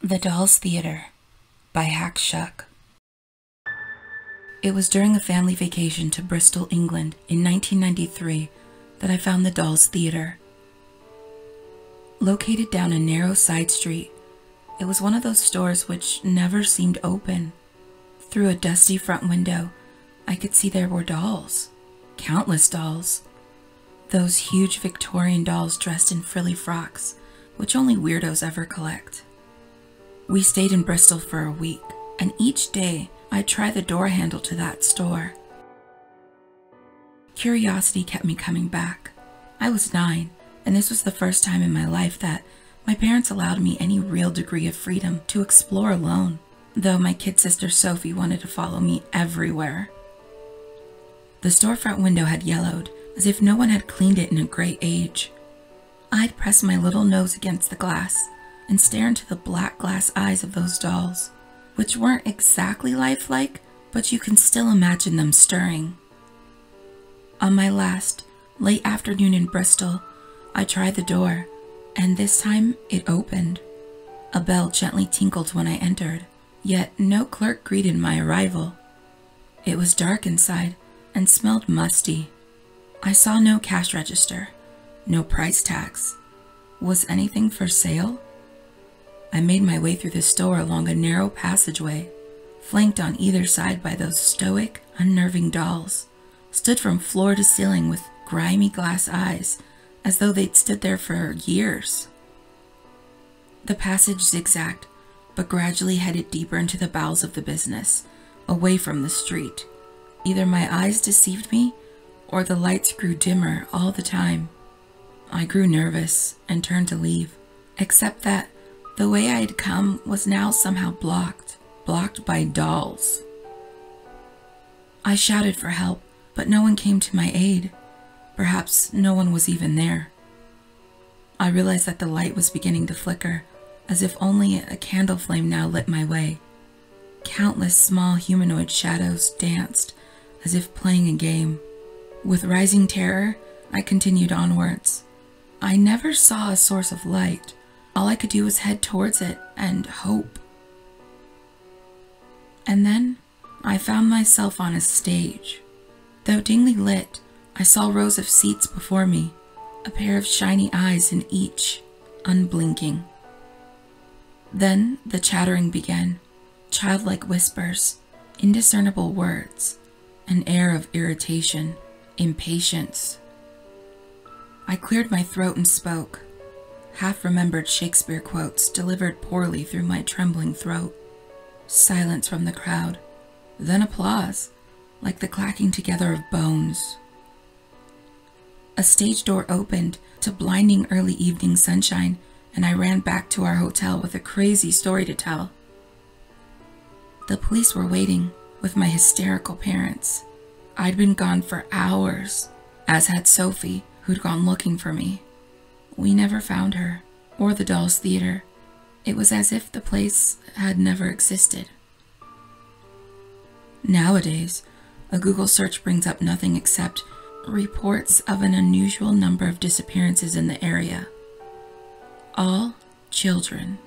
The Dolls Theater by Shuck. It was during a family vacation to Bristol, England in 1993 that I found the Dolls Theater. Located down a narrow side street, it was one of those stores which never seemed open. Through a dusty front window, I could see there were dolls, countless dolls. Those huge Victorian dolls dressed in frilly frocks, which only weirdos ever collect. We stayed in Bristol for a week, and each day I'd try the door handle to that store. Curiosity kept me coming back. I was 9, and this was the first time in my life that my parents allowed me any real degree of freedom to explore alone, though my kid sister Sophie wanted to follow me everywhere. The storefront window had yellowed, as if no one had cleaned it in a great age. I'd press my little nose against the glass and stare into the black glass eyes of those dolls, which weren't exactly lifelike, but you can still imagine them stirring. On my last, late afternoon in Bristol, I tried the door, and this time it opened. A bell gently tinkled when I entered, yet no clerk greeted my arrival. It was dark inside and smelled musty. I saw no cash register, no price tags. Was anything for sale? I made my way through the store along a narrow passageway, flanked on either side by those stoic, unnerving dolls, stood from floor to ceiling with grimy glass eyes, as though they'd stood there for years. The passage zigzagged, but gradually headed deeper into the bowels of the business, away from the street. Either my eyes deceived me, or the lights grew dimmer all the time. I grew nervous and turned to leave, except that the way I had come was now somehow blocked by dolls. I shouted for help, but no one came to my aid. Perhaps no one was even there. I realized that the light was beginning to flicker, as if only a candle flame now lit my way. Countless small humanoid shadows danced, as if playing a game. With rising terror, I continued onwards. I never saw a source of light. All I could do was head towards it and hope. And then I found myself on a stage. Though dimly lit, I saw rows of seats before me, a pair of shiny eyes in each, unblinking. Then the chattering began, childlike whispers, indiscernible words, an air of irritation, impatience. I cleared my throat and spoke, half-remembered Shakespeare quotes delivered poorly through my trembling throat. Silence from the crowd, then applause, like the clacking together of bones. A stage door opened to blinding early evening sunshine, and I ran back to our hotel with a crazy story to tell. The police were waiting with my hysterical parents. I'd been gone for hours, as had Sophie, who'd gone looking for me. We never found her, or the Dolls Theater. It was as if the place had never existed. Nowadays, a Google search brings up nothing except reports of an unusual number of disappearances in the area. All children.